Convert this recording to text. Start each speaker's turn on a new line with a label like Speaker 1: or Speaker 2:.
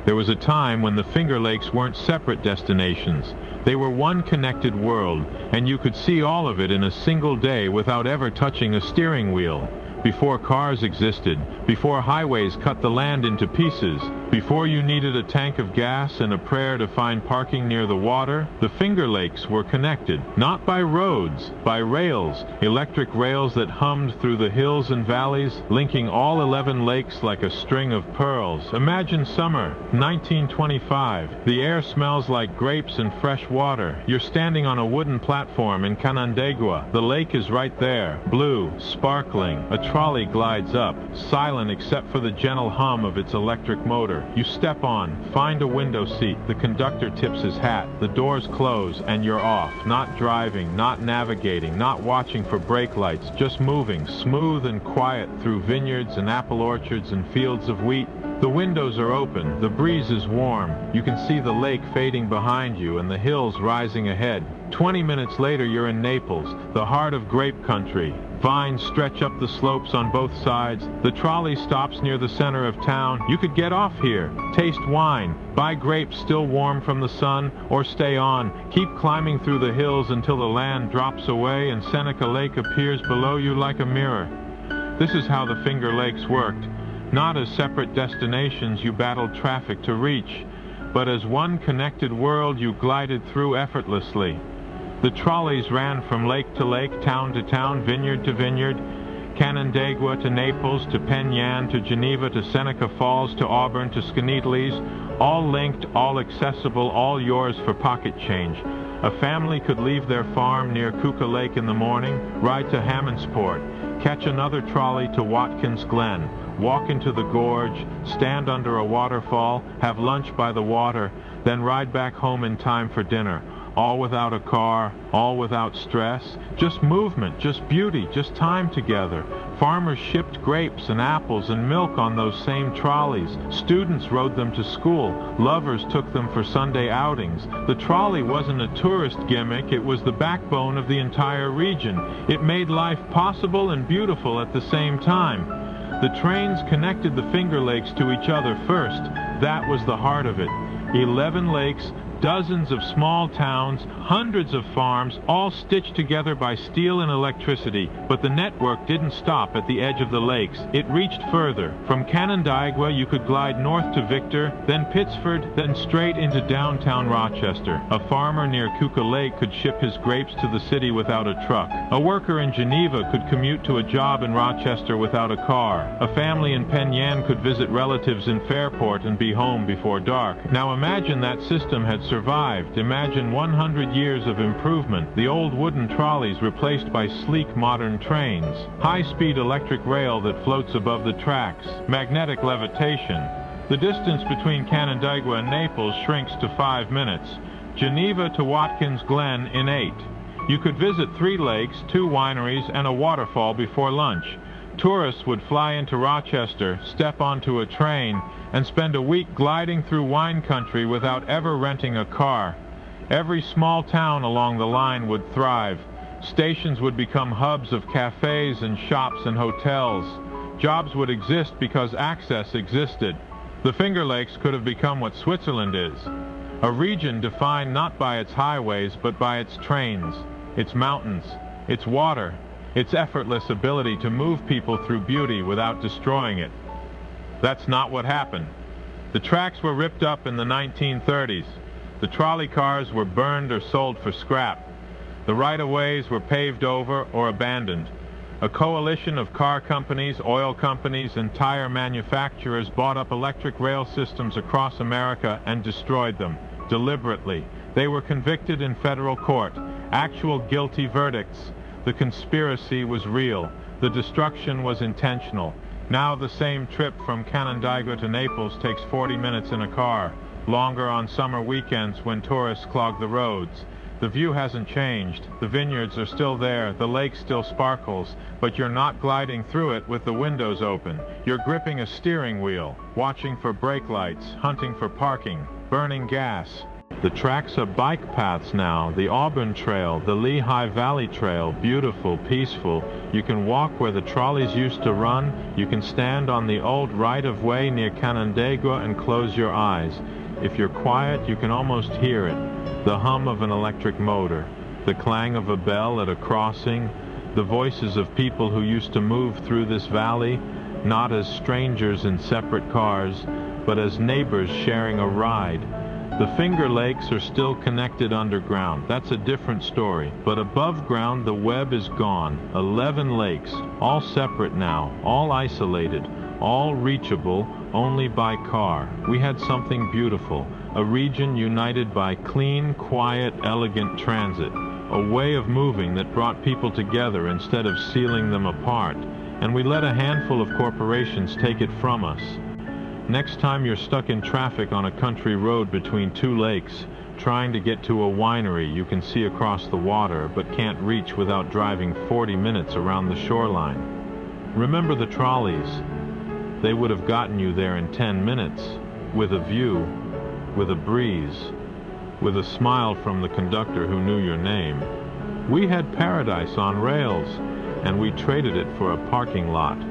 Speaker 1: There was a time when the Finger Lakes weren't separate destinations. They were one connected world, and you could see all of it in a single day without ever touching a steering wheel. Before cars existed, before highways cut the land into pieces, before you needed a tank of gas and a prayer to find parking near the water, the Finger Lakes were connected, not by roads, by rails, electric rails that hummed through the hills and valleys, linking all 11 lakes like a string of pearls. Imagine summer, 1925. The air smells like grapes and fresh water. You're standing on a wooden platform in Canandaigua. The lake is right there, blue, sparkling. A trolley glides up, silent except for the gentle hum of its electric motor. You step on, find a window seat, the conductor tips his hat, the doors close, and you're off. Not driving, not navigating, not watching for brake lights, just moving, smooth and quiet through vineyards and apple orchards and fields of wheat. The windows are open, the breeze is warm, you can see the lake fading behind you and the hills rising ahead. 20 minutes later you're in Naples, the heart of grape country. Vines stretch up the slopes on both sides. The trolley stops near the center of town. You could get off here, taste wine, buy grapes still warm from the sun, or stay on. Keep climbing through the hills until the land drops away and Seneca Lake appears below you like a mirror. This is how the Finger Lakes worked. Not as separate destinations you battled traffic to reach, but as one connected world you glided through effortlessly. The trolleys ran from lake to lake, town to town, vineyard to vineyard, Canandaigua to Naples, to Penn Yan, to Geneva, to Seneca Falls, to Auburn, to Skeneateles, all linked, all accessible, all yours for pocket change. A family could leave their farm near Seneca Lake in the morning, ride to Hammondsport, catch another trolley to Watkins Glen, walk into the gorge, stand under a waterfall, have lunch by the water, then ride back home in time for dinner. All without a car, all without stress, just movement, just beauty, just time together. Farmers shipped grapes and apples and milk on those same trolleys. Students rode them to school. Lovers took them for Sunday outings. The trolley wasn't a tourist gimmick, it was the backbone of the entire region. It made life possible and beautiful at the same time. The trains connected the Finger Lakes to each other first. That was the heart of it. 11 lakes, dozens of small towns, hundreds of farms, all stitched together by steel and electricity. But the network didn't stop at the edge of the lakes. It reached further. From Canandaigua, you could glide north to Victor, then Pittsford, then straight into downtown Rochester. A farmer near Seneca Lake could ship his grapes to the city without a truck. A worker in Geneva could commute to a job in Rochester without a car. A family in Penn Yan could visit relatives in Fairport and be home before dark. Now imagine that system had survived. Imagine 100 years of improvement, the old wooden trolleys replaced by sleek modern trains, high-speed electric rail that floats above the tracks, magnetic levitation. The distance between Canandaigua and Naples shrinks to 5 minutes, Geneva to Watkins Glen in 8. You could visit 3 lakes, 2 wineries, and a waterfall before lunch. Tourists would fly into Rochester, step onto a train, and spend a week gliding through wine country without ever renting a car. Every small town along the line would thrive. Stations would become hubs of cafes and shops and hotels. Jobs would exist because access existed. The Finger Lakes could have become what Switzerland is. A region defined not by its highways but by its trains, its mountains, its water, its effortless ability to move people through beauty without destroying it. That's not what happened. The tracks were ripped up in the 1930s. The trolley cars were burned or sold for scrap. The right-of-ways were paved over or abandoned. A coalition of car companies, oil companies, and tire manufacturers bought up electric rail systems across America and destroyed them, deliberately. They were convicted in federal court. Actual guilty verdicts. The conspiracy was real. The destruction was intentional. Now the same trip from Canandaigua to Naples takes 40 minutes in a car, longer on summer weekends when tourists clog the roads. The view hasn't changed. The vineyards are still there, the lake still sparkles, but you're not gliding through it with the windows open. You're gripping a steering wheel, watching for brake lights, hunting for parking, burning gas. The tracks are bike paths now, the Auburn Trail, the Lehigh Valley Trail, beautiful, peaceful. You can walk where the trolleys used to run. You can stand on the old right-of-way near Canandaigua and close your eyes. If you're quiet, you can almost hear it. The hum of an electric motor, the clang of a bell at a crossing, the voices of people who used to move through this valley, not as strangers in separate cars, but as neighbors sharing a ride. The Finger Lakes are still connected underground. That's a different story. But above ground, the web is gone. 11 lakes, all separate now, all isolated, all reachable only by car. We had something beautiful, a region united by clean, quiet, elegant transit, a way of moving that brought people together instead of sealing them apart. And we let a handful of corporations take it from us. Next time you're stuck in traffic on a country road between two lakes, trying to get to a winery you can see across the water but can't reach without driving 40 minutes around the shoreline. Remember the trolleys. They would have gotten you there in 10 minutes, with a view, with a breeze, with a smile from the conductor who knew your name. We had paradise on rails, and we traded it for a parking lot.